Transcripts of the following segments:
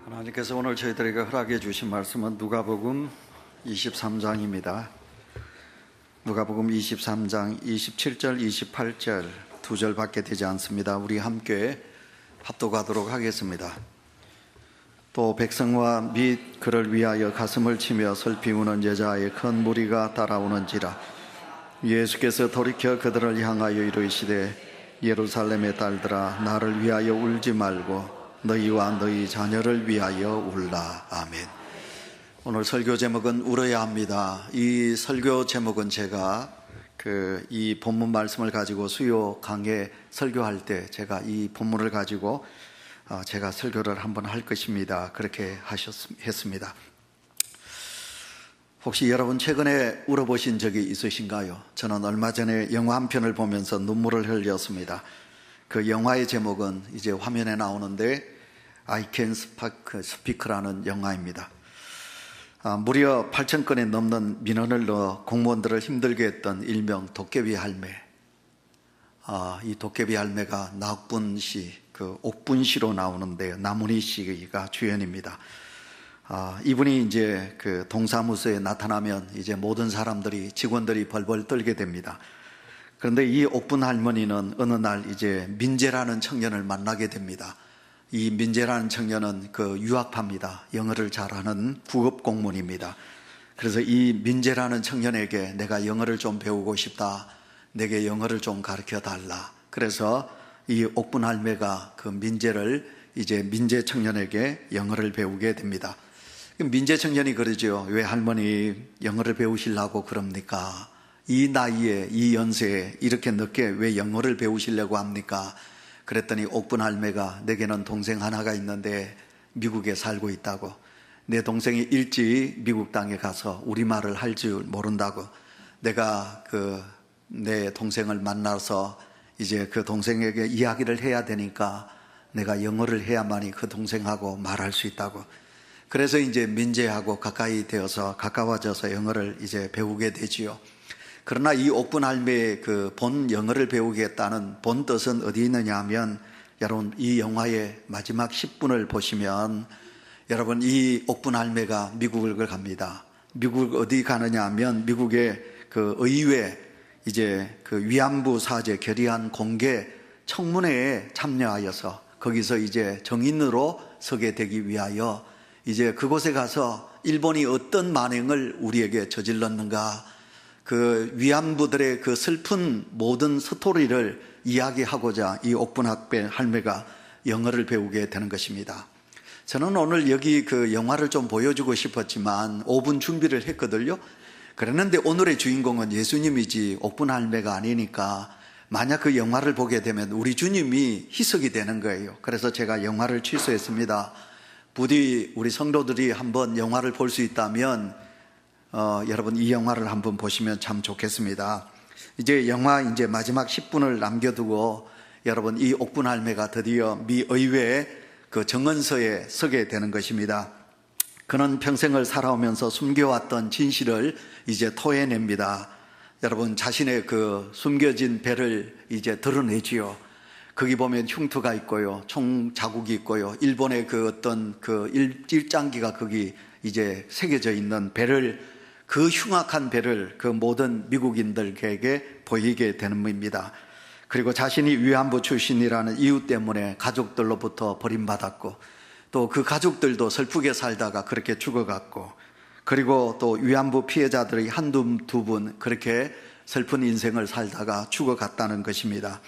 하나님께서 오늘 저희들에게 허락해 주신 말씀은 누가복음 23장입니다. 누가복음 23장 27절, 28절 두 절밖에 되지 않습니다. 우리 함께 합독하도록 하겠습니다. 또 백성과 및 그를 위하여 가슴을 치며 슬피 우는 여자의 큰 무리가 따라오는지라. 예수께서 돌이켜 그들을 향하여 이르시되 예루살렘의 딸들아, 나를 위하여 울지 말고 너희와 너희 자녀를 위하여 울라. 아멘. 오늘 설교 제목은 울어야 합니다. 이 설교 제목은 제가 이 본문 말씀을 가지고 수요 강해 설교할 때 제가 이 본문을 가지고 제가 설교를 한번 할 것입니다. 그렇게 했습니다. 혹시 여러분 최근에 울어보신 적이 있으신가요? 저는 얼마 전에 영화 한 편을 보면서 눈물을 흘렸습니다. 그 영화의 제목은 이제 화면에 나오는데 I Can Speak라는 영화입니다. 무려 8,000건에 넘는 민원을 넣어 공무원들을 힘들게 했던 일명 도깨비 할매. 이 도깨비 할매가 나옥분 씨, 옥분 씨로 나오는데요. 나문희 씨가 주연입니다. 이분이 이제 동사무소에 나타나면 이제 모든 사람들이, 직원들이 벌벌 떨게 됩니다. 그런데 이 옥분 할머니는 어느 날 이제 민재라는 청년을 만나게 됩니다. 이 민재라는 청년은 유학파입니다. 영어를 잘하는 구급 공무원입니다. 그래서 이 민재라는 청년에게 내가 영어를 좀 배우고 싶다. 내게 영어를 좀 가르쳐 달라. 그래서 이 옥분 할매가 민재를 이제 민재 청년에게 영어를 배우게 됩니다. 민재 청년이 그러죠. 왜 할머니 영어를 배우시려고 그럽니까? 이 나이에, 이 연세에 이렇게 늦게 왜 영어를 배우시려고 합니까? 그랬더니 옥분 할매가 내게는 동생 하나가 있는데 미국에 살고 있다고. 내 동생이 일찍 미국 땅에 가서 우리말을 할 줄 모른다고. 내가 내 동생을 만나서 이제 그 동생에게 이야기를 해야 되니까 내가 영어를 해야만이 그 동생하고 말할 수 있다고. 그래서 이제 민재하고 가까워져서 영어를 이제 배우게 되지요. 그러나 이 옥분 할매의 본 영어를 배우겠다는 본 뜻은 어디 있느냐 하면, 여러분 이 영화의 마지막 10분을 보시면 여러분 이 옥분 할매가 미국을 갑니다. 미국 어디 가느냐 하면 미국의 의회 이제 위안부 사제 결의안 공개 청문회에 참여하여서 거기서 이제 정인으로 서게 되기 위하여 이제 그곳에 가서 일본이 어떤 만행을 우리에게 저질렀는가, 위안부들의 슬픈 모든 스토리를 이야기하고자 이 옥분 할매가 영어를 배우게 되는 것입니다. 저는 오늘 여기 영화를 좀 보여주고 싶었지만 5분 준비를 했거든요. 그랬는데 오늘의 주인공은 예수님이지 옥분 할매가 아니니까 만약 그 영화를 보게 되면 우리 주님이 희석이 되는 거예요. 그래서 제가 영화를 취소했습니다. 부디 우리 성도들이 한번 영화를 볼 수 있다면 여러분 이 영화를 한번 보시면 참 좋겠습니다. 이제 영화 이제 마지막 10분을 남겨두고 여러분 이 옥분 할매가 드디어 미 의회의 정언서에 서게 되는 것입니다. 그는 평생을 살아오면서 숨겨왔던 진실을 이제 토해냅니다. 여러분 자신의 숨겨진 배를 이제 드러내지요. 거기 보면 흉투가 있고요, 총 자국이 있고요, 일본의 일장기가 거기 이제 새겨져 있는 배를, 흉악한 배를 모든 미국인들에게 보이게 되는 겁니다. 그리고 자신이 위안부 출신이라는 이유 때문에 가족들로부터 버림받았고, 또 그 가족들도 슬프게 살다가 그렇게 죽어갔고, 그리고 또 위안부 피해자들이 한두 분 그렇게 슬픈 인생을 살다가 죽어갔다는 것입니다.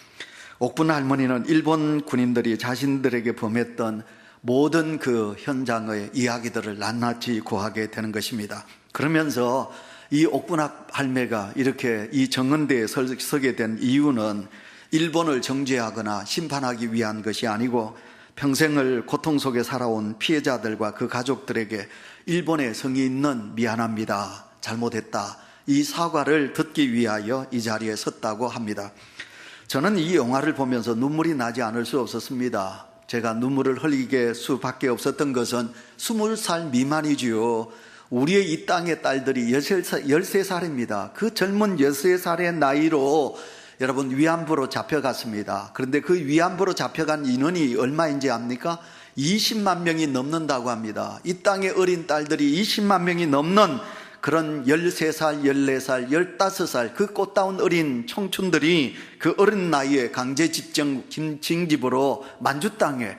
옥분 할머니는 일본 군인들이 자신들에게 범했던 모든 현장의 이야기들을 낱낱이 구하게 되는 것입니다. 그러면서 이 옥분 할매가 이렇게 이 정언대에 서게 된 이유는 일본을 정죄하거나 심판하기 위한 것이 아니고, 평생을 고통 속에 살아온 피해자들과 그 가족들에게 일본의 성의 있는 미안합니다, 잘못했다, 이 사과를 듣기 위하여 이 자리에 섰다고 합니다. 저는 이 영화를 보면서 눈물이 나지 않을 수 없었습니다. 제가 눈물을 흘리게 수밖에 없었던 것은 20살 미만이지요. 우리의 이 땅의 딸들이 13살입니다. 그 젊은 13살의 나이로 여러분 위안부로 잡혀갔습니다. 그런데 그 위안부로 잡혀간 인원이 얼마인지 압니까? 20만 명이 넘는다고 합니다. 이 땅의 어린 딸들이 20만 명이 넘는 그런 13살, 14살, 15살 그 꽃다운 어린 청춘들이 그 어린 나이에 강제 징집으로 만주 땅에,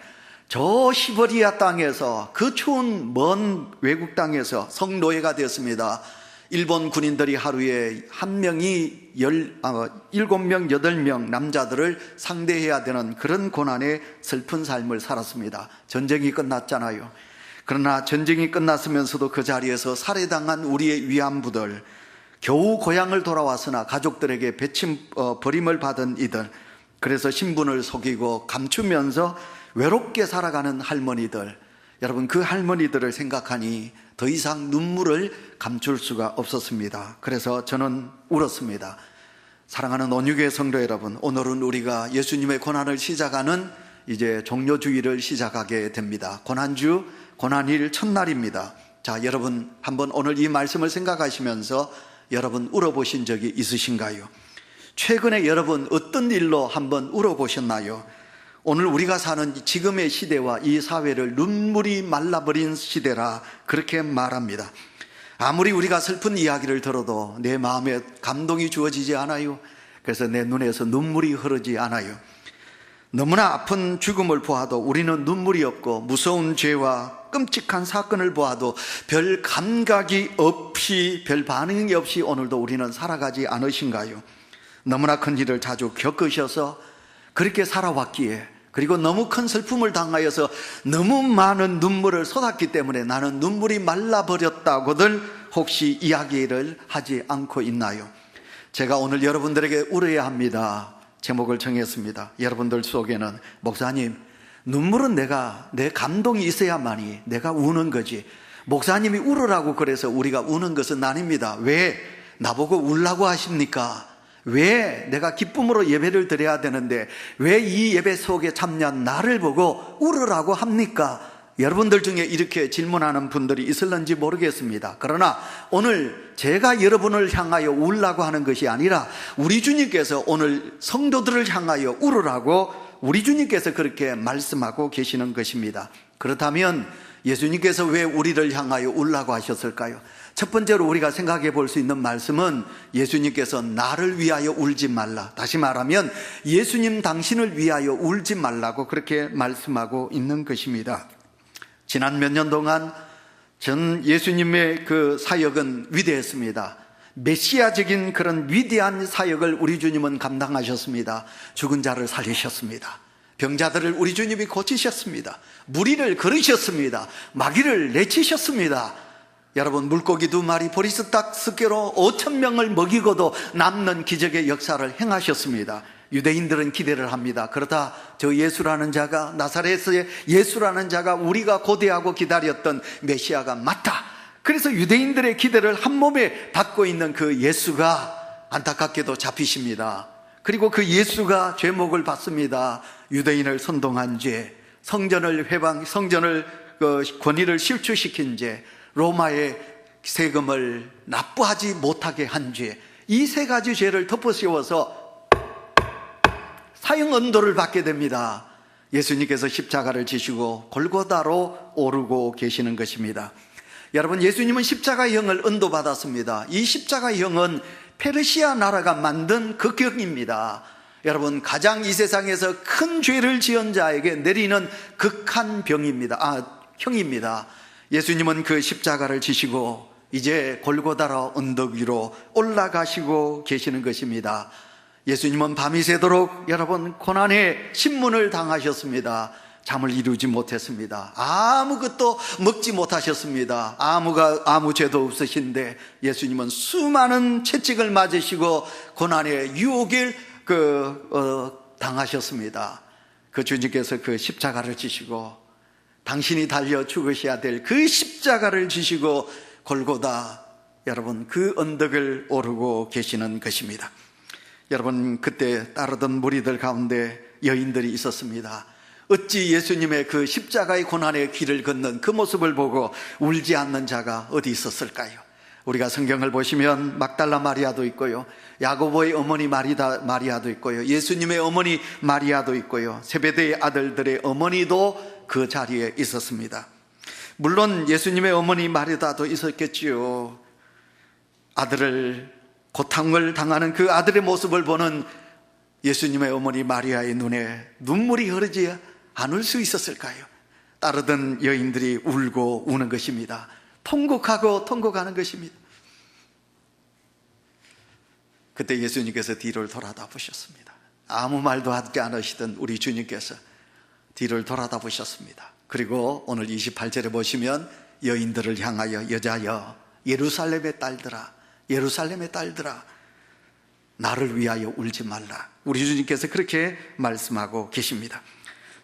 저 시베리아 땅에서, 그 추운 먼 외국 땅에서 성노예가 되었습니다. 일본 군인들이 하루에 한 명이 7명, 8명 남자들을 상대해야 되는 그런 고난의 슬픈 삶을 살았습니다. 전쟁이 끝났잖아요. 그러나 전쟁이 끝났으면서도 그 자리에서 살해당한 우리의 위안부들, 겨우 고향을 돌아왔으나 가족들에게 버림을 받은 이들, 그래서 신분을 속이고 감추면서 외롭게 살아가는 할머니들, 여러분 그 할머니들을 생각하니 더 이상 눈물을 감출 수가 없었습니다. 그래서 저는 울었습니다. 사랑하는 온유교회 성도 여러분, 오늘은 우리가 예수님의 고난을 시작하는 이제 종료주일을 시작하게 됩니다. 고난주, 고난일 첫날입니다. 자, 여러분 한번 오늘 이 말씀을 생각하시면서 여러분 울어보신 적이 있으신가요? 최근에 여러분 어떤 일로 한번 울어보셨나요? 오늘 우리가 사는 지금의 시대와 이 사회를 눈물이 말라버린 시대라 그렇게 말합니다. 아무리 우리가 슬픈 이야기를 들어도 내 마음에 감동이 주어지지 않아요. 그래서 내 눈에서 눈물이 흐르지 않아요. 너무나 아픈 죽음을 보아도 우리는 눈물이 없고, 무서운 죄와 끔찍한 사건을 보아도 별 감각이 없이, 별 반응이 없이 오늘도 우리는 살아가지 않으신가요? 너무나 큰 일을 자주 겪으셔서 그렇게 살아왔기에, 그리고 너무 큰 슬픔을 당하여서 너무 많은 눈물을 쏟았기 때문에 나는 눈물이 말라버렸다고들 혹시 이야기를 하지 않고 있나요? 제가 오늘 여러분들에게 울어야 합니다 제목을 정했습니다. 여러분들 속에는 목사님, 눈물은 내 감동이 있어야만이 내가 우는 거지, 목사님이 울으라고 그래서 우리가 우는 것은 아닙니다. 왜 나보고 울라고 하십니까? 왜 내가 기쁨으로 예배를 드려야 되는데 왜 이 예배 속에 참여한 나를 보고 울으라고 합니까? 여러분들 중에 이렇게 질문하는 분들이 있을는지 모르겠습니다. 그러나 오늘 제가 여러분을 향하여 울라고 하는 것이 아니라 우리 주님께서 오늘 성도들을 향하여 울으라고 우리 주님께서 그렇게 말씀하고 계시는 것입니다. 그렇다면 예수님께서 왜 우리를 향하여 울라고 하셨을까요? 첫 번째로 우리가 생각해 볼 수 있는 말씀은 예수님께서 나를 위하여 울지 말라, 다시 말하면 예수님 당신을 위하여 울지 말라고 그렇게 말씀하고 있는 것입니다. 지난 몇 년 동안 전 예수님의 그 사역은 위대했습니다. 메시아적인 그런 위대한 사역을 우리 주님은 감당하셨습니다. 죽은 자를 살리셨습니다. 병자들을 우리 주님이 고치셨습니다. 무리를 걸으셨습니다. 마귀를 내치셨습니다. 여러분, 물고기 2마리 보리스탁스케로 5,000명을 먹이고도 남는 기적의 역사를 행하셨습니다. 유대인들은 기대를 합니다. 그러다 저 예수라는 자가, 나사렛의 예수라는 자가 우리가 고대하고 기다렸던 메시아가 맞다. 그래서 유대인들의 기대를 한 몸에 받고 있는 그 예수가 안타깝게도 잡히십니다. 그리고 그 예수가 죄목을 받습니다. 유대인을 선동한 죄, 성전을 권위를 실추시킨 죄, 로마의 세금을 납부하지 못하게 한 죄, 이 3가지 죄를 덮어씌워서 사형 언도를 받게 됩니다. 예수님께서 십자가를 지시고 골고다로 오르고 계시는 것입니다. 여러분, 예수님은 십자가형을 언도받았습니다. 이 십자가형은 페르시아 나라가 만든 극형입니다. 여러분, 가장 이 세상에서 큰 죄를 지은 자에게 내리는 극한 형입니다. 예수님은 그 십자가를 지시고 이제 골고다로 언덕 위로 올라가시고 계시는 것입니다. 예수님은 밤이 새도록 여러분 고난의 신문을 당하셨습니다. 잠을 이루지 못했습니다. 아무것도 먹지 못하셨습니다. 아무 죄도 없으신데 예수님은 수많은 채찍을 맞으시고 고난의 유혹을 당하셨습니다. 그 주님께서 그 십자가를 지시고 당신이 달려 죽으셔야 될 그 십자가를 지시고 골고다, 여러분 그 언덕을 오르고 계시는 것입니다. 여러분, 그때 따르던 무리들 가운데 여인들이 있었습니다. 어찌 예수님의 그 십자가의 고난의 길을 걷는 그 모습을 보고 울지 않는 자가 어디 있었을까요? 우리가 성경을 보시면 막달라 마리아도 있고요, 야고보의 어머니 마리아도 있고요, 예수님의 어머니 마리아도 있고요, 세베대의 아들들의 어머니도 그 자리에 있었습니다. 물론 예수님의 어머니 마리아도 있었겠지요. 아들을 고통을 당하는 그 아들의 모습을 보는 예수님의 어머니 마리아의 눈에 눈물이 흐르지 않을 수 있었을까요? 따르던 여인들이 울고 우는 것입니다. 통곡하는 것입니다. 그때 예수님께서 뒤를 돌아다 보셨습니다. 아무 말도 하지 않으시던 우리 주님께서 뒤를 돌아다 보셨습니다. 그리고 오늘 28절에 보시면 여인들을 향하여 여자여 예루살렘의 딸들아, 예루살렘의 딸들아, 나를 위하여 울지 말라. 우리 주님께서 그렇게 말씀하고 계십니다.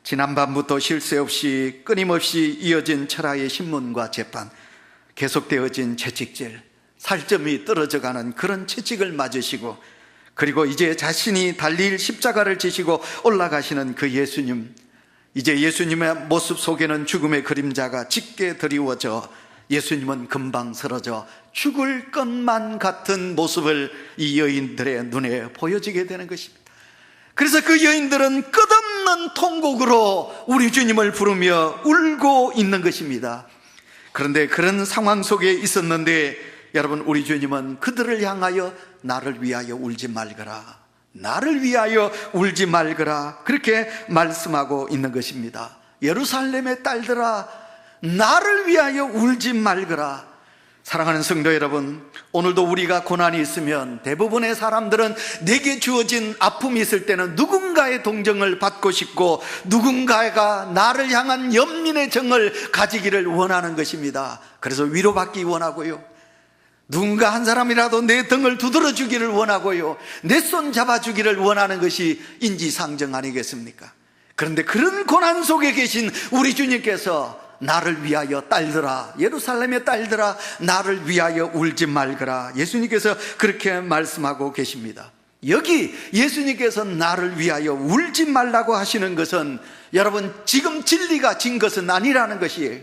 지난밤부터 쉴 새 없이 끊임없이 이어진 철학의 신문과 재판, 계속되어진 채찍질, 살점이 떨어져가는 그런 채찍을 맞으시고, 그리고 이제 자신이 달릴 십자가를 지시고 올라가시는 그 예수님, 이제 예수님의 모습 속에는 죽음의 그림자가 짙게 드리워져 예수님은 금방 쓰러져 죽을 것만 같은 모습을 이 여인들의 눈에 보여지게 되는 것입니다. 그래서 그 여인들은 끝없는 통곡으로 우리 주님을 부르며 울고 있는 것입니다. 그런데 그런 상황 속에 있었는데 여러분, 우리 주님은 그들을 향하여 나를 위하여 울지 말거라, 나를 위하여 울지 말거라, 그렇게 말씀하고 있는 것입니다. 예루살렘의 딸들아, 나를 위하여 울지 말거라. 사랑하는 성도 여러분, 오늘도 우리가 고난이 있으면 대부분의 사람들은 내게 주어진 아픔이 있을 때는 누군가의 동정을 받고 싶고 누군가가 나를 향한 연민의 정을 가지기를 원하는 것입니다. 그래서 위로받기 원하고요, 누군가 한 사람이라도 내 등을 두드려 주기를 원하고요, 내 손 잡아주기를 원하는 것이 인지상정 아니겠습니까? 그런데 그런 고난 속에 계신 우리 주님께서 나를 위하여 딸들아, 예루살렘의 딸들아, 나를 위하여 울지 말거라, 예수님께서 그렇게 말씀하고 계십니다. 여기 예수님께서 나를 위하여 울지 말라고 하시는 것은 여러분, 지금 진리가 진 것은 아니라는 것이에요.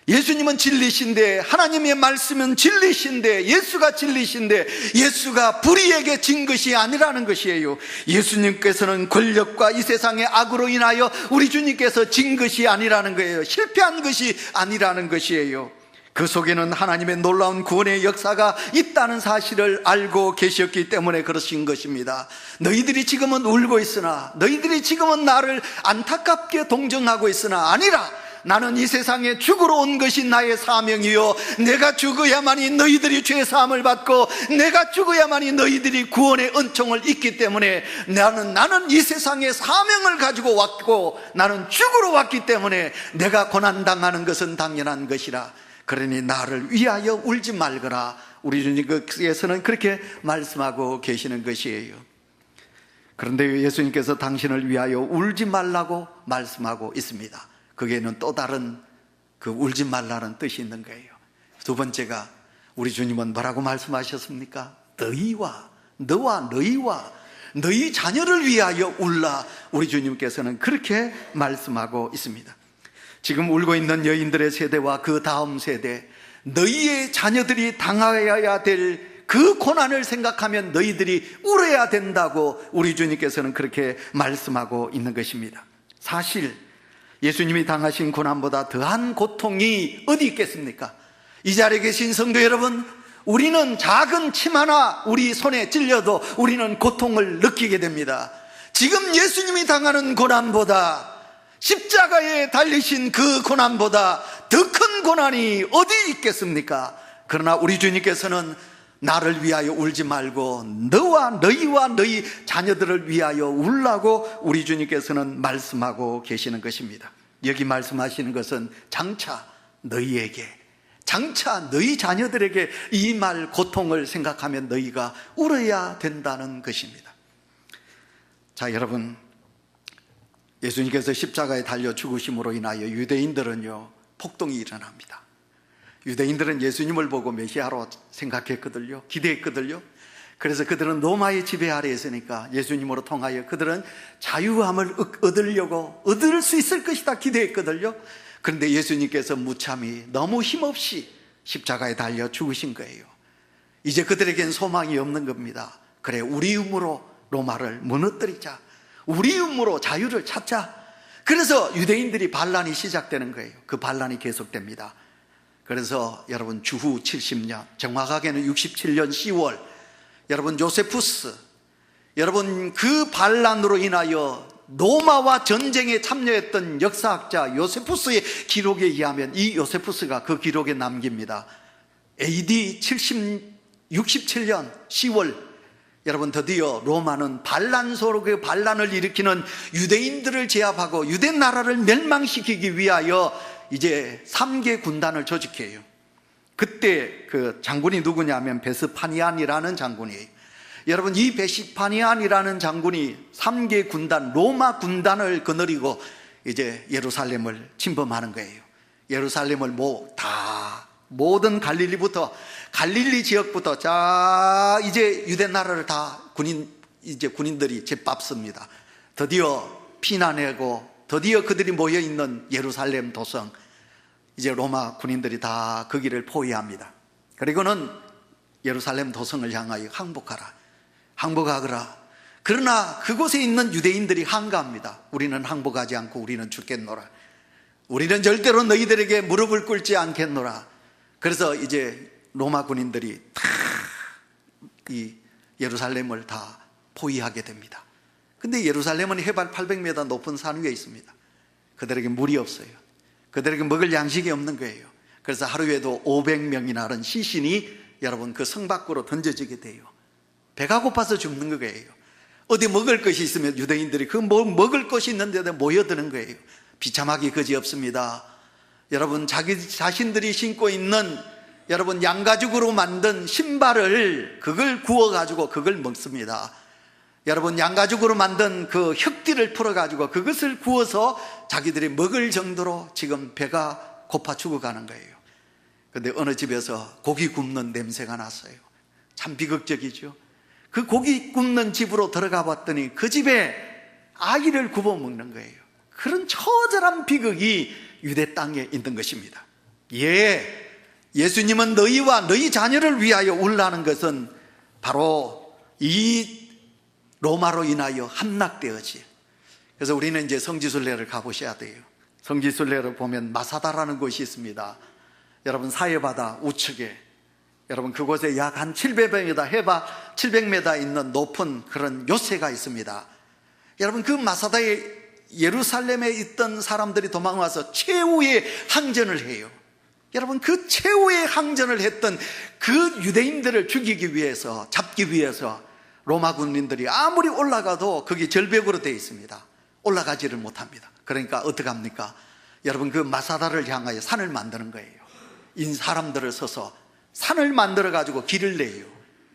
예수님은 진리신데, 하나님의 말씀은 진리신데, 예수가 진리신데 예수가 불의에게 진 것이 아니라는 것이에요. 예수님께서는 권력과 이 세상의 악으로 인하여 우리 주님께서 진 것이 아니라는 거예요. 실패한 것이 아니라는 것이에요. 그 속에는 하나님의 놀라운 구원의 역사가 있다는 사실을 알고 계셨기 때문에 그러신 것입니다. 너희들이 지금은 울고 있으나, 너희들이 지금은 나를 안타깝게 동정하고 있으나 아니라, 나는 이 세상에 죽으러 온 것이 나의 사명이요, 내가 죽어야만이 너희들이 죄사함을 받고 내가 죽어야만이 너희들이 구원의 은총을 잊기 때문에 나는 이 세상에 사명을 가지고 왔고 나는 죽으러 왔기 때문에 내가 고난당하는 것은 당연한 것이라. 그러니 나를 위하여 울지 말거라. 우리 주님께서는 그렇게 말씀하고 계시는 것이에요. 그런데 예수님께서 당신을 위하여 울지 말라고 말씀하고 있습니다. 거기에는 또 다른 그 울지 말라는 뜻이 있는 거예요. 두 번째가, 우리 주님은 뭐라고 말씀하셨습니까? 너와 너희 자녀를 위하여 울라. 우리 주님께서는 그렇게 말씀하고 있습니다. 지금 울고 있는 여인들의 세대와 그 다음 세대, 너희의 자녀들이 당하여야 될 그 고난을 생각하면 너희들이 울어야 된다고 우리 주님께서는 그렇게 말씀하고 있는 것입니다. 사실 예수님이 당하신 고난보다 더한 고통이 어디 있겠습니까? 이 자리에 계신 성도 여러분, 우리는 작은 침 하나 우리 손에 찔려도 우리는 고통을 느끼게 됩니다. 지금 예수님이 당하는 고난보다, 십자가에 달리신 그 고난보다 더 큰 고난이 어디 있겠습니까? 그러나 우리 주님께서는 나를 위하여 울지 말고 너희와 너희 자녀들을 위하여 울라고 우리 주님께서는 말씀하고 계시는 것입니다. 여기 말씀하시는 것은 장차 너희에게, 장차 너희 자녀들에게 이 말 고통을 생각하면 너희가 울어야 된다는 것입니다. 자, 여러분, 예수님께서 십자가에 달려 죽으심으로 인하여 유대인들은요, 폭동이 일어납니다. 유대인들은 예수님을 보고 메시아로 생각했거든요, 기대했거든요. 그래서 그들은 로마의 지배 아래에 있으니까 예수님으로 통하여 그들은 자유함을 얻을 수 있을 것이다 기대했거든요. 그런데 예수님께서 무참히 너무 힘없이 십자가에 달려 죽으신 거예요. 이제 그들에겐 소망이 없는 겁니다. 그래, 우리 힘으로 로마를 무너뜨리자. 우리 힘으로 자유를 찾자. 그래서 유대인들이 반란이 시작되는 거예요. 그 반란이 계속됩니다. 그래서 여러분 주후 70년, 정확하게는 67년 10월, 여러분 요세푸스, 여러분 그 반란으로 인하여 로마와 전쟁에 참여했던 역사학자 요세푸스의 기록에 의하면, 이 요세푸스가 그 기록에 남깁니다. AD 67년 10월, 여러분 드디어 로마는 반란 속의 반란을 일으키는 유대인들을 제압하고 유대 나라를 멸망시키기 위하여 이제 3개 군단을 조직해요. 그때 그 장군이 누구냐면 베스파니안이라는 장군이에요. 여러분 이 베스파니안이라는 장군이 3개 군단, 로마 군단을 거느리고 이제 예루살렘을 침범하는 거예요. 예루살렘을 모든 갈릴리 지역부터 이제 유대 나라를 다 군인들이 짓밟습니다. 드디어 피난하고 드디어 그들이 모여 있는 예루살렘 도성, 이제 로마 군인들이 다 거기를 포위합니다. 그리고는 예루살렘 도성을 향하여 항복하거라. 그러나 그곳에 있는 유대인들이 항거합니다. 우리는 항복하지 않고 우리는 죽겠노라. 우리는 절대로 너희들에게 무릎을 꿇지 않겠노라. 그래서 이제 로마 군인들이 다 이 예루살렘을 다 포위하게 됩니다. 근데 예루살렘은 해발 800m 높은 산 위에 있습니다. 그들에게 물이 없어요. 그들에게 먹을 양식이 없는 거예요. 그래서 하루에도 500명이나 하는 시신이 여러분 그 성 밖으로 던져지게 돼요. 배가 고파서 죽는 거예요. 어디 먹을 것이 있으면 유대인들이 그 먹을 것이 있는데도 모여드는 거예요. 비참하기 그지없습니다. 여러분 자기 자신들이 신고 있는 여러분 양가죽으로 만든 신발을 그걸 구워가지고 그걸 먹습니다. 여러분 양가죽으로 만든 그 혁띠를 풀어가지고 그것을 구워서 자기들이 먹을 정도로 지금 배가 고파 죽어가는 거예요. 그런데 어느 집에서 고기 굽는 냄새가 났어요. 참 비극적이죠. 그 고기 굽는 집으로 들어가 봤더니 그 집에 아기를 굽어 먹는 거예요. 그런 처절한 비극이 유대 땅에 있는 것입니다. 예수님은 너희와 너희 자녀를 위하여 울라는 것은 바로 이 로마로 인하여 함락되어지. 그래서 우리는 이제 성지순례를 가보셔야 돼요. 성지순례를 보면 마사다라는 곳이 있습니다. 여러분 사해바다 우측에 여러분 그곳에 약 한 700m 해발 700m 있는 높은 그런 요새가 있습니다. 여러분 그 마사다에 예루살렘에 있던 사람들이 도망와서 최후의 항전을 해요. 여러분 그 최후의 항전을 했던 그 유대인들을 죽이기 위해서, 잡기 위해서 로마 군인들이 아무리 올라가도 거기 절벽으로 되어 있습니다. 올라가지를 못합니다. 그러니까 어떻게 합니까? 여러분 그 마사다를 향하여 산을 만드는 거예요. 사람들을 서서 산을 만들어 가지고 길을 내요.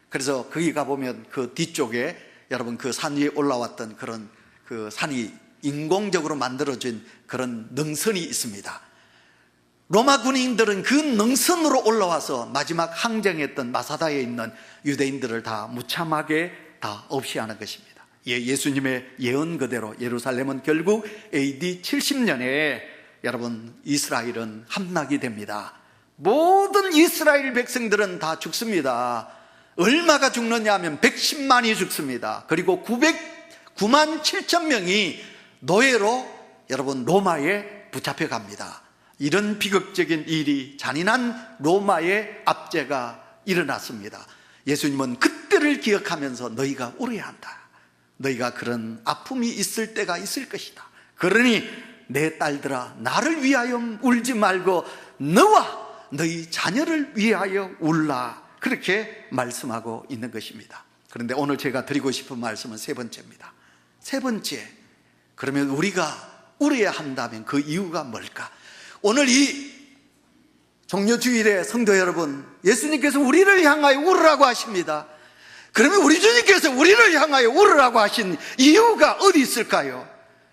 그래서 거기 가보면 그 뒤쪽에 여러분 그 산 위에 올라왔던 그런 그 산이 인공적으로 만들어진 그런 능선이 있습니다. 로마 군인들은 그 능선으로 올라와서 마지막 항쟁했던 마사다에 있는 유대인들을 다 무참하게 다 없이 하는 것입니다. 예수님의 예언 그대로 예루살렘은 결국 AD 70년에 여러분 이스라엘은 함락이 됩니다. 모든 이스라엘 백성들은 다 죽습니다. 얼마가 죽느냐 하면 110만이 죽습니다. 그리고 9만 7천 명이 노예로 여러분 로마에 붙잡혀 갑니다. 이런 비극적인 일이, 잔인한 로마의 압제가 일어났습니다. 예수님은 그때를 기억하면서 너희가 울어야 한다. 너희가 그런 아픔이 있을 때가 있을 것이다. 그러니 내 딸들아 나를 위하여 울지 말고 너와 너희 자녀를 위하여 울라. 그렇게 말씀하고 있는 것입니다. 그런데 오늘 제가 드리고 싶은 말씀은 세 번째입니다. 세 번째, 그러면 우리가 울어야 한다면 그 이유가 뭘까? 오늘 이 종료주일에 성도 여러분, 예수님께서 우리를 향하여 울으라고 하십니다. 그러면 우리 주님께서 우리를 향하여 울으라고 하신 이유가 어디 있을까요?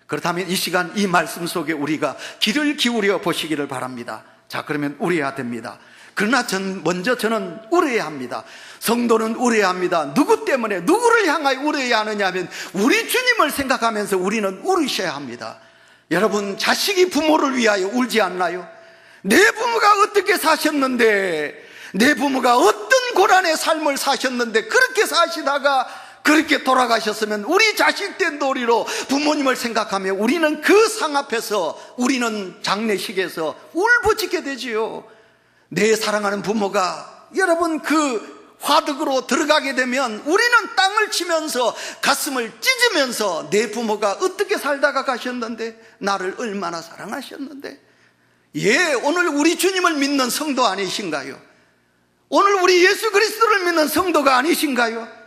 그렇다면 이 시간 이 말씀 속에 우리가 귀를 기울여 보시기를 바랍니다. 자, 그러면 울어야 됩니다. 그러나 먼저 저는 울어야 합니다. 성도는 울어야 합니다. 누구 때문에, 누구를 향하여 울어야 하느냐 하면 우리 주님을 생각하면서 우리는 울으셔야 합니다. 여러분, 자식이 부모를 위하여 울지 않나요? 내 부모가 어떻게 사셨는데, 내 부모가 어떤 그런 고난의 삶을 사셨는데 그렇게 사시다가 그렇게 돌아가셨으면 우리 자식된 도리로 부모님을 생각하며 우리는 그 상 앞에서, 우리는 장례식에서 울부짖게 되지요. 내 사랑하는 부모가 여러분 그 화덕으로 들어가게 되면 우리는 땅을 치면서 가슴을 찢으면서 내 부모가 어떻게 살다가 가셨는데, 나를 얼마나 사랑하셨는데. 예, 오늘 우리 주님을 믿는 성도 아니신가요? 오늘 우리 예수 그리스도를 믿는 성도가 아니신가요?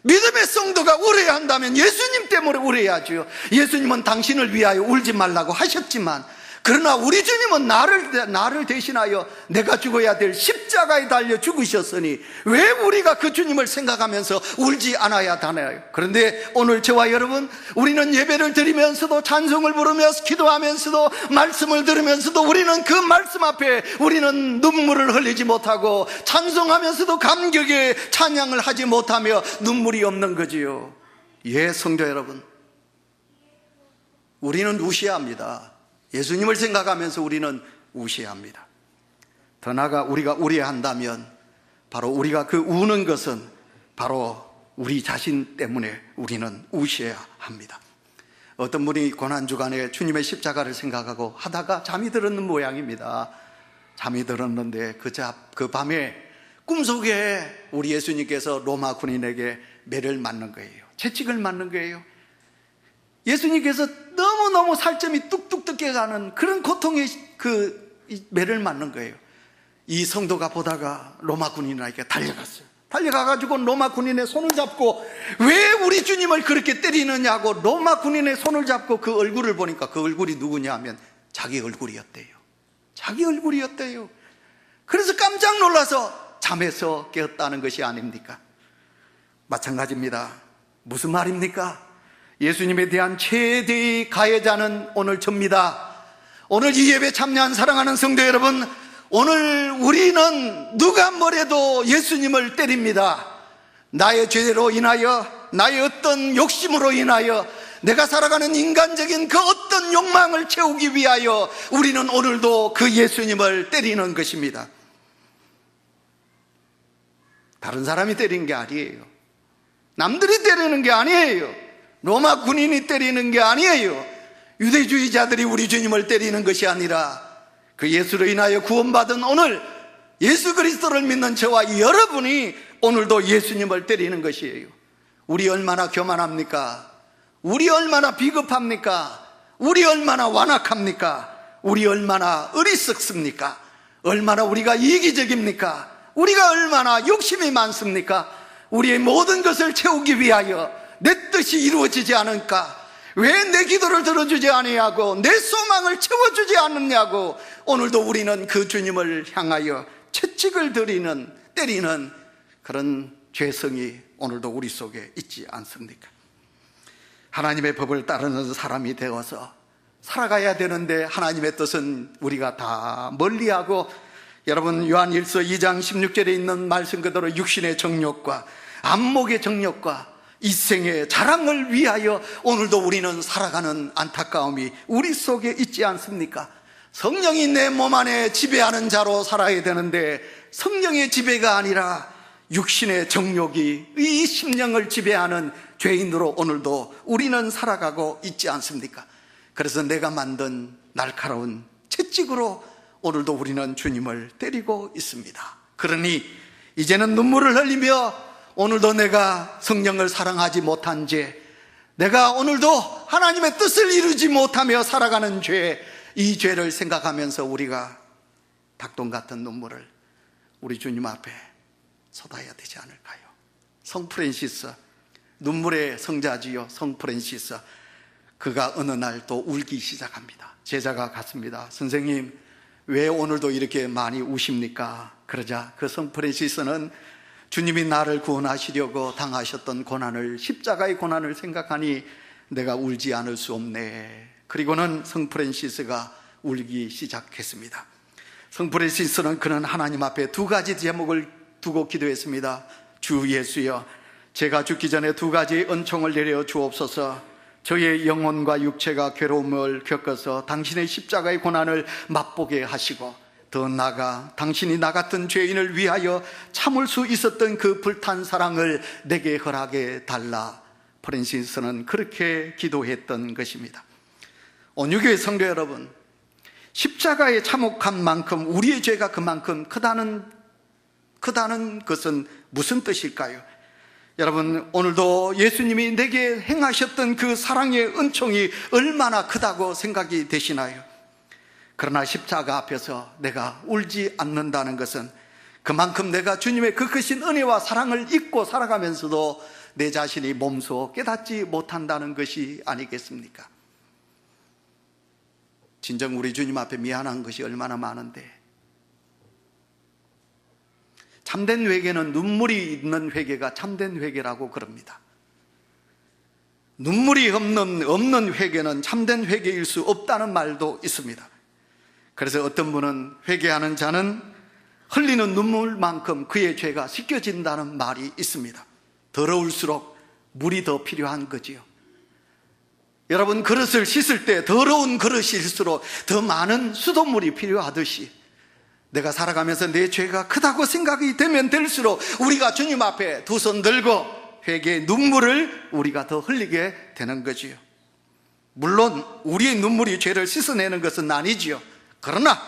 믿음의 성도가 울어야 한다면 예수님 때문에 울어야죠. 예수님은 당신을 위하여 울지 말라고 하셨지만, 그러나 우리 주님은 나를 대신하여 내가 죽어야 될 십자가에 달려 죽으셨으니 왜 우리가 그 주님을 생각하면서 울지 않아야 하나요? 그런데 오늘 저와 여러분, 우리는 예배를 드리면서도, 찬송을 부르면서 기도하면서도, 말씀을 들으면서도 우리는 그 말씀 앞에 우리는 눈물을 흘리지 못하고, 찬송하면서도 감격의 찬양을 하지 못하며 눈물이 없는 거지요. 예, 성도 여러분, 우리는 우시합니다. 예수님을 생각하면서 우리는 우시합니다. 더 나아가 우리가 울어야 한다면 바로 우리가 그 우는 것은 바로 우리 자신 때문에 우리는 우셔야 합니다. 어떤 분이 고난주간에 주님의 십자가를 생각하고 하다가 잠이 들었는 모양입니다. 잠이 들었는데 그 밤에 꿈속에 우리 예수님께서 로마 군인에게 매를 맞는 거예요. 채찍을 맞는 거예요. 예수님께서 너무너무 살점이 뚝뚝 뜯겨가는 그런 고통의 그 매를 맞는 거예요. 이 성도가 보다가 로마 군인에게 달려갔어요. 달려가가지고 로마 군인의 손을 잡고, 왜 우리 주님을 그렇게 때리느냐고 로마 군인의 손을 잡고 그 얼굴을 보니까 그 얼굴이 누구냐 하면 자기 얼굴이었대요. 자기 얼굴이었대요. 그래서 깜짝 놀라서 잠에서 깨었다는 것이 아닙니까? 마찬가지입니다. 무슨 말입니까? 예수님에 대한 최대의 가해자는 오늘 접니다. 오늘 이 예배 참여한 사랑하는 성도 여러분, 오늘 우리는 누가 뭐래도 예수님을 때립니다. 나의 죄로 인하여, 나의 어떤 욕심으로 인하여, 내가 살아가는 인간적인 그 어떤 욕망을 채우기 위하여 우리는 오늘도 그 예수님을 때리는 것입니다. 다른 사람이 때리는 게 아니에요. 남들이 때리는 게 아니에요. 로마 군인이 때리는 게 아니에요. 유대주의자들이 우리 주님을 때리는 것이 아니라 그 예수로 인하여 구원받은 오늘 예수 그리스도를 믿는 저와 여러분이 오늘도 예수님을 때리는 것이에요. 우리 얼마나 교만합니까? 우리 얼마나 비겁합니까? 우리 얼마나 완악합니까? 우리 얼마나 어리석습니까? 얼마나 우리가 이기적입니까? 우리가 얼마나 욕심이 많습니까? 우리의 모든 것을 채우기 위하여 내 뜻이 이루어지지 않을까? 왜 내 기도를 들어주지 아니하고 내 소망을 채워주지 않느냐고 오늘도 우리는 그 주님을 향하여 채찍을 때리는 그런 죄성이 오늘도 우리 속에 있지 않습니까? 하나님의 법을 따르는 사람이 되어서 살아가야 되는데 하나님의 뜻은 우리가 다 멀리하고, 여러분 요한일서 2장 16절에 있는 말씀 그대로 육신의 정욕과 안목의 정욕과 이생의 자랑을 위하여 오늘도 우리는 살아가는 안타까움이 우리 속에 있지 않습니까? 성령이 내 몸 안에 지배하는 자로 살아야 되는데 성령의 지배가 아니라 육신의 정욕이 이 심령을 지배하는 죄인으로 오늘도 우리는 살아가고 있지 않습니까? 그래서 내가 만든 날카로운 채찍으로 오늘도 우리는 주님을 때리고 있습니다. 그러니 이제는 눈물을 흘리며 오늘도 내가 성령을 사랑하지 못한 죄, 내가 오늘도 하나님의 뜻을 이루지 못하며 살아가는 죄, 이 죄를 생각하면서 우리가 닭똥 같은 눈물을 우리 주님 앞에 쏟아야 되지 않을까요? 성 프란시스, 눈물의 성자지요. 성 프란시스, 그가 어느 날 또 울기 시작합니다. 제자가 갔습니다. 선생님, 왜 오늘도 이렇게 많이 우십니까? 그러자 그 성 프란시스는 주님이 나를 구원하시려고 당하셨던 고난을, 십자가의 고난을 생각하니 내가 울지 않을 수 없네. 그리고는 성 프란시스가 울기 시작했습니다. 성 프란시스는 그는 하나님 앞에 두 가지 제목을 두고 기도했습니다. 주 예수여, 제가 죽기 전에 두 가지 은총을 내려 주옵소서. 저의 영혼과 육체가 괴로움을 겪어서 당신의 십자가의 고난을 맛보게 하시고, 더 나아가 당신이 나 같은 죄인을 위하여 참을 수 있었던 그 불탄 사랑을 내게 허락해 달라. 프랜시스는 그렇게 기도했던 것입니다. 온유교회 성도 여러분, 십자가에 참혹한 만큼 우리의 죄가 그만큼 크다는 것은 무슨 뜻일까요? 여러분, 오늘도 예수님이 내게 행하셨던 그 사랑의 은총이 얼마나 크다고 생각이 되시나요? 그러나 십자가 앞에서 내가 울지 않는다는 것은 그만큼 내가 주님의 그 크신 은혜와 사랑을 잊고 살아가면서도 내 자신이 몸소 깨닫지 못한다는 것이 아니겠습니까? 진정 우리 주님 앞에 미안한 것이 얼마나 많은데, 참된 회개는 눈물이 있는 회개가 참된 회개라고 그럽니다. 눈물이 없는 회개는 참된 회개일 수 없다는 말도 있습니다. 그래서 어떤 분은 회개하는 자는 흘리는 눈물만큼 그의 죄가 씻겨진다는 말이 있습니다. 더러울수록 물이 더 필요한 거지요. 여러분, 그릇을 씻을 때 더러운 그릇일수록 더 많은 수돗물이 필요하듯이 내가 살아가면서 내 죄가 크다고 생각이 되면 될수록 우리가 주님 앞에 두 손 들고 회개의 눈물을 우리가 더 흘리게 되는 거지요. 물론 우리의 눈물이 죄를 씻어내는 것은 아니지요. 그러나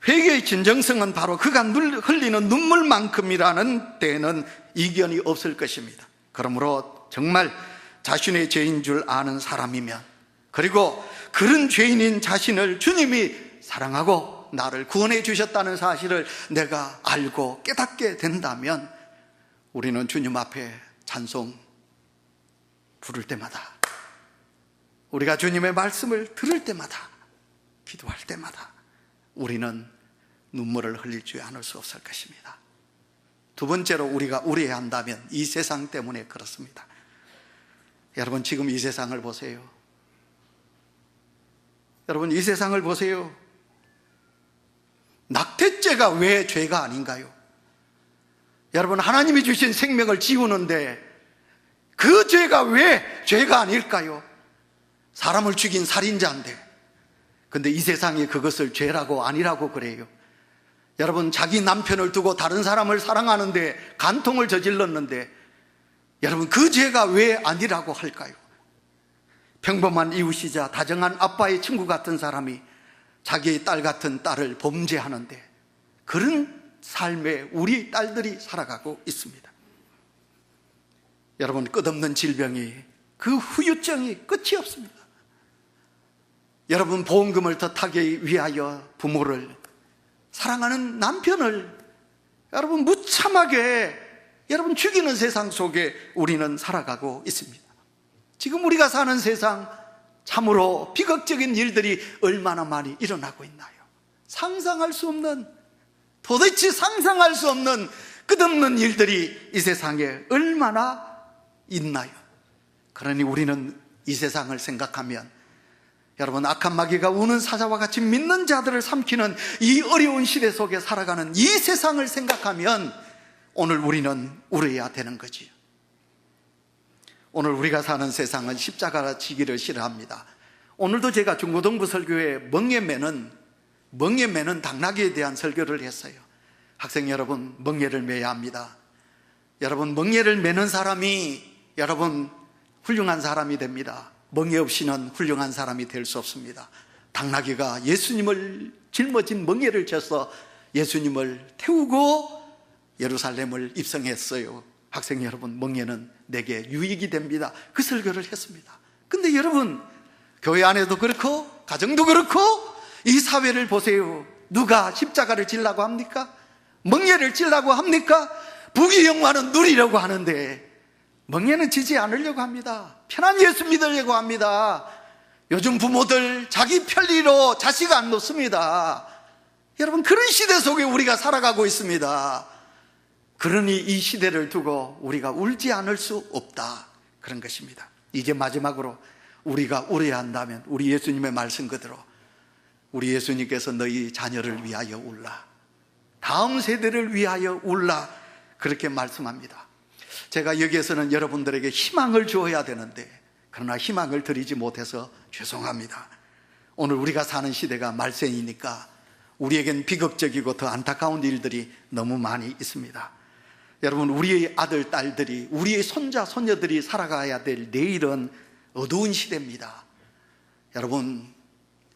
회개의 진정성은 바로 그가 흘리는 눈물만큼이라는 데에는 이견이 없을 것입니다. 그러므로 정말 자신의 죄인 줄 아는 사람이면, 그리고 그런 죄인인 자신을 주님이 사랑하고 나를 구원해 주셨다는 사실을 내가 알고 깨닫게 된다면 우리는 주님 앞에 찬송 부를 때마다, 우리가 주님의 말씀을 들을 때마다, 기도할 때마다 우리는 눈물을 흘리지 않을 수 없을 것입니다. 두 번째로 우리가 우려한다면 이 세상 때문에 그렇습니다. 여러분, 지금 이 세상을 보세요. 여러분, 이 세상을 보세요. 낙태죄가 왜 죄가 아닌가요? 여러분, 하나님이 주신 생명을 지우는데 그 죄가 왜 죄가 아닐까요? 사람을 죽인 살인자인데. 근데 이 세상이 그것을 죄라고 아니라고 그래요. 여러분, 자기 남편을 두고 다른 사람을 사랑하는데 간통을 저질렀는데 여러분, 그 죄가 왜 아니라고 할까요? 평범한 이웃이자 다정한 아빠의 친구 같은 사람이 자기의 딸 같은 딸을 범죄하는데 그런 삶에 우리 딸들이 살아가고 있습니다. 여러분, 끝없는 질병이, 그 후유증이 끝이 없습니다. 여러분, 보험금을 더 타기 위하여 부모를, 사랑하는 남편을 여러분 무참하게 여러분 죽이는 세상 속에 우리는 살아가고 있습니다. 지금 우리가 사는 세상, 참으로 비극적인 일들이 얼마나 많이 일어나고 있나요? 상상할 수 없는, 도대체 상상할 수 없는 끝없는 일들이 이 세상에 얼마나 있나요? 그러니 우리는 이 세상을 생각하면, 여러분, 악한 마귀가 우는 사자와 같이 믿는 자들을 삼키는 이 어려운 시대 속에 살아가는 이 세상을 생각하면 오늘 우리는 울어야 되는 거지요. 오늘 우리가 사는 세상은 십자가가 지기를 싫어합니다. 오늘도 제가 중고등부 설교에 멍에 매는 당나귀에 대한 설교를 했어요. 학생 여러분, 멍에를 매야 합니다. 여러분, 멍에를 매는 사람이 여러분 훌륭한 사람이 됩니다. 멍에 없이는 훌륭한 사람이 될 수 없습니다. 당나귀가 예수님을 짊어진 멍에를 져서 예수님을 태우고 예루살렘을 입성했어요. 학생 여러분, 멍에는 내게 유익이 됩니다. 그 설교를 했습니다. 근데 여러분, 교회 안에도 그렇고 가정도 그렇고 이 사회를 보세요. 누가 십자가를 지려고 합니까? 멍에를 지려고 합니까? 부귀영화는 누리려고 하는데 멍에는 지지 않으려고 합니다. 편한 예수 믿으려고 합니다. 요즘 부모들 자기 편리로 자식 안 놓습니다. 여러분, 그런 시대 속에 우리가 살아가고 있습니다. 그러니 이 시대를 두고 우리가 울지 않을 수 없다, 그런 것입니다. 이제 마지막으로 우리가 울어야 한다면 우리 예수님의 말씀 그대로 우리 예수님께서 너희 자녀를 위하여 울라, 다음 세대를 위하여 울라, 그렇게 말씀합니다. 제가 여기에서는 여러분들에게 희망을 주어야 되는데 그러나 희망을 드리지 못해서 죄송합니다. 오늘 우리가 사는 시대가 말세이니까 우리에겐 비극적이고 더 안타까운 일들이 너무 많이 있습니다. 여러분, 우리의 아들, 딸들이, 우리의 손자, 손녀들이 살아가야 될 내일은 어두운 시대입니다. 여러분,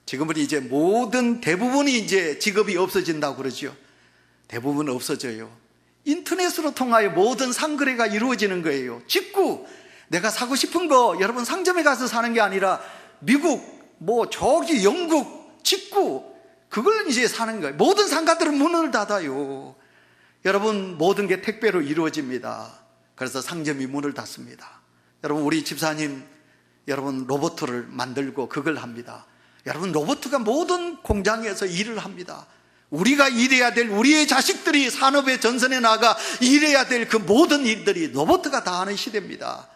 지금은 이제 대부분이 이제 직업이 없어진다고 그러죠. 대부분 없어져요. 인터넷으로 통하여 모든 상거래가 이루어지는 거예요. 직구, 내가 사고 싶은 거 여러분 상점에 가서 사는 게 아니라 미국, 저기 영국 직구, 그걸 이제 사는 거예요. 모든 상가들은 문을 닫아요. 여러분, 모든 게 택배로 이루어집니다. 그래서 상점이 문을 닫습니다. 여러분, 우리 집사님, 여러분 로봇을 만들고 그걸 합니다. 여러분, 로봇가 모든 공장에서 일을 합니다. 우리가 일해야 될, 우리의 자식들이 산업의 전선에 나가 일해야 될 그 모든 일들이 로봇가 다 하는 시대입니다.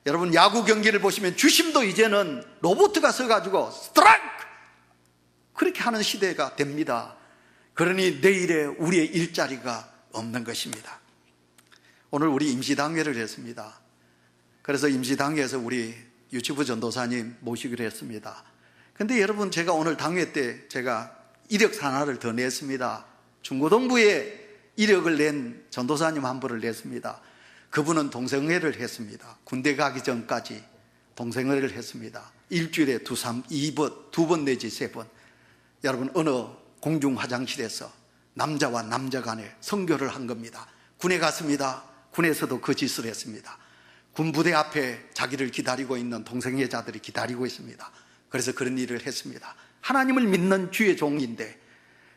여러분, 야구 경기를 보시면 주심도 이제는 로봇가 서가지고 스트라이크! 그렇게 하는 시대가 됩니다. 그러니 내일에 우리의 일자리가 없는 것입니다. 오늘 우리 임시당회를 했습니다. 그래서 임시당회에서 우리 유치부 전도사님 모시기로 했습니다. 근데 여러분, 제가 오늘 당회 때 제가 이력 하나를 더 냈습니다. 중고등부에 이력을 낸 전도사님 한 분을 냈습니다. 그분은 동성애를 했습니다. 군대 가기 전까지 동성애를 했습니다. 일주일에 두 번 내지 세 번. 여러분, 어느 공중 화장실에서 남자와 남자 간에 성교를 한 겁니다. 군에 갔습니다. 군에서도 그 짓을 했습니다. 군부대 앞에 자기를 기다리고 있는 동성애자들이 기다리고 있습니다. 그래서 그런 일을 했습니다. 하나님을 믿는 주의 종인데,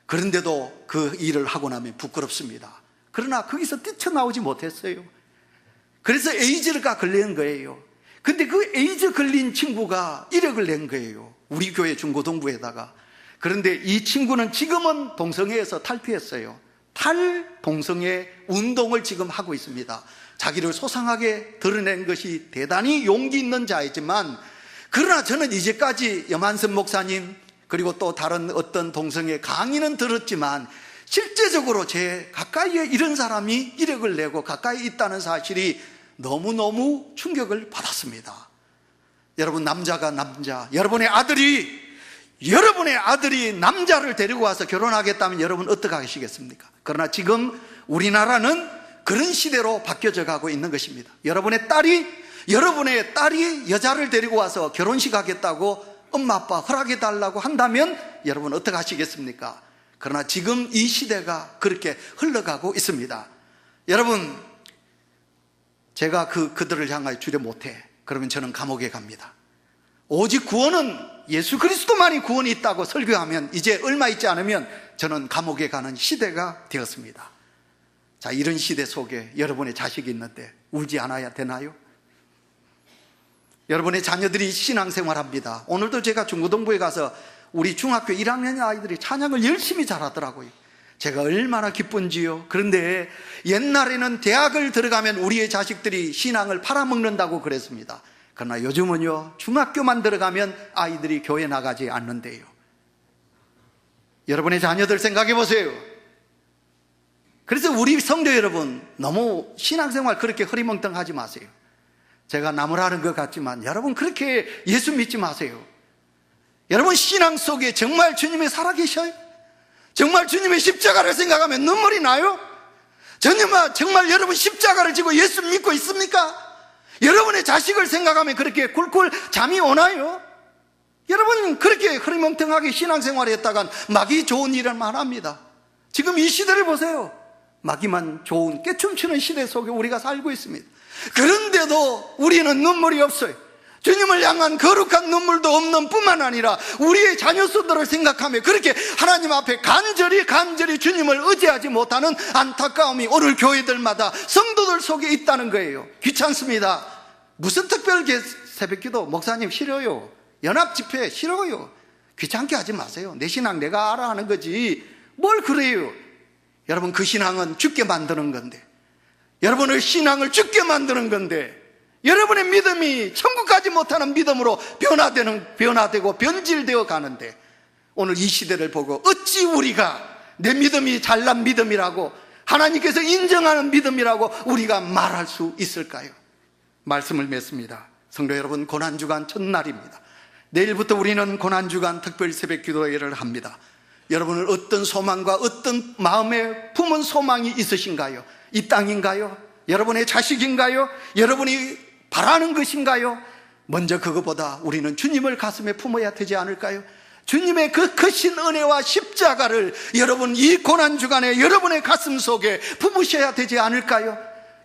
그런데도 그 일을 하고 나면 부끄럽습니다. 그러나 거기서 뛰쳐나오지 못했어요. 그래서 에이즈가 걸린 거예요. 근데 그 에이즈 걸린 친구가 이력을 낸 거예요. 우리 교회 중고등부에다가. 그런데 이 친구는 지금은 동성애에서 탈피했어요. 탈동성애 운동을 지금 하고 있습니다. 자기를 소상하게 드러낸 것이 대단히 용기 있는 자이지만, 그러나 저는 이제까지 염한선 목사님 그리고 또 다른 어떤 동성애 강의는 들었지만 실제적으로 제 가까이에 이런 사람이 이력을 내고 가까이 있다는 사실이 너무너무 충격을 받았습니다. 여러분, 남자가 남자, 여러분의 아들이 남자를 데리고 와서 결혼하겠다면 여러분 어떻게 하시겠습니까? 그러나 지금 우리나라는 그런 시대로 바뀌어져 가고 있는 것입니다. 여러분의 딸이 여자를 데리고 와서 결혼식 하겠다고 엄마 아빠 허락해 달라고 한다면 여러분 어떻게 하시겠습니까? 그러나 지금 이 시대가 그렇게 흘러가고 있습니다. 여러분, 제가 그들을 향하여 주려 못해. 그러면 저는 감옥에 갑니다. 오직 구원은 예수 그리스도만이 구원이 있다고 설교하면 이제 얼마 있지 않으면 저는 감옥에 가는 시대가 되었습니다. 자, 이런 시대 속에 여러분의 자식이 있는데 울지 않아야 되나요? 여러분의 자녀들이 신앙생활합니다. 오늘도 제가 중고등부에 가서 우리 중학교 1학년 아이들이 찬양을 열심히 잘하더라고요. 제가 얼마나 기쁜지요. 그런데 옛날에는 대학을 들어가면 우리의 자식들이 신앙을 팔아먹는다고 그랬습니다. 그러나 요즘은요, 중학교만 들어가면 아이들이 교회 나가지 않는데요. 여러분의 자녀들 생각해 보세요. 그래서 우리 성도 여러분, 너무 신앙생활 그렇게 흐리멍텅하지 마세요. 제가 나무라는 것 같지만 여러분 그렇게 예수 믿지 마세요. 여러분, 신앙 속에 정말 주님이 살아계셔요? 정말 주님의 십자가를 생각하면 눈물이 나요? 정말 여러분 십자가를 지고 예수 믿고 있습니까? 여러분의 자식을 생각하면 그렇게 굴굴 잠이 오나요? 여러분, 그렇게 흐리멍텅하게 신앙생활을 했다간 마귀 좋은 일을 말합니다. 지금 이 시대를 보세요. 마귀만 좋은 깨춤추는 시대 속에 우리가 살고 있습니다. 그런데도 우리는 눈물이 없어요. 주님을 향한 거룩한 눈물도 없는 뿐만 아니라 우리의 자녀수들을 생각하며 그렇게 하나님 앞에 간절히 주님을 의지하지 못하는 안타까움이 오늘 교회들마다 성도들 속에 있다는 거예요. 귀찮습니다. 무슨 특별 새벽기도 목사님 싫어요. 연합집회 싫어요. 귀찮게 하지 마세요. 내 신앙 내가 알아 하는 거지 뭘 그래요. 여러분, 그 신앙은 죽게 만드는 건데, 여러분의 신앙을 죽게 만드는 건데, 여러분의 믿음이 천국 가지 못하는 믿음으로 변화되고 변질되어 가는데, 오늘 이 시대를 보고 어찌 우리가 내 믿음이 잘난 믿음이라고, 하나님께서 인정하는 믿음이라고 우리가 말할 수 있을까요? 말씀을 맺습니다. 성도 여러분, 고난주간 첫날입니다. 내일부터 우리는 고난주간 특별 새벽 기도회를 합니다. 여러분은 어떤 소망과 어떤 마음에 품은 소망이 있으신가요? 이 땅인가요? 여러분의 자식인가요? 여러분이 바라는 것인가요? 먼저 그것보다 우리는 주님을 가슴에 품어야 되지 않을까요? 주님의 그 크신 은혜와 십자가를 여러분 이 고난주간에 여러분의 가슴 속에 품으셔야 되지 않을까요?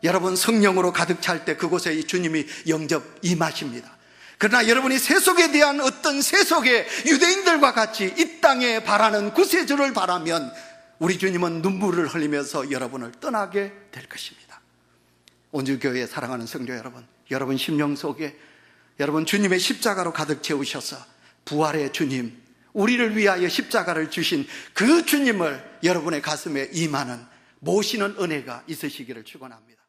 여러분 성령으로 가득 찰 때 그곳에 이 주님이 영접 임하십니다. 그러나 여러분이 세속에 대한 어떤 세속의 유대인들과 같이 이 땅에 바라는 구세주를 바라면 우리 주님은 눈물을 흘리면서 여러분을 떠나게 될 것입니다. 온주교회 사랑하는 성도 여러분, 여러분 심령 속에 여러분 주님의 십자가로 가득 채우셔서 부활의 주님, 우리를 위하여 십자가를 주신 그 주님을 여러분의 가슴에 임하는 모시는 은혜가 있으시기를 축원합니다.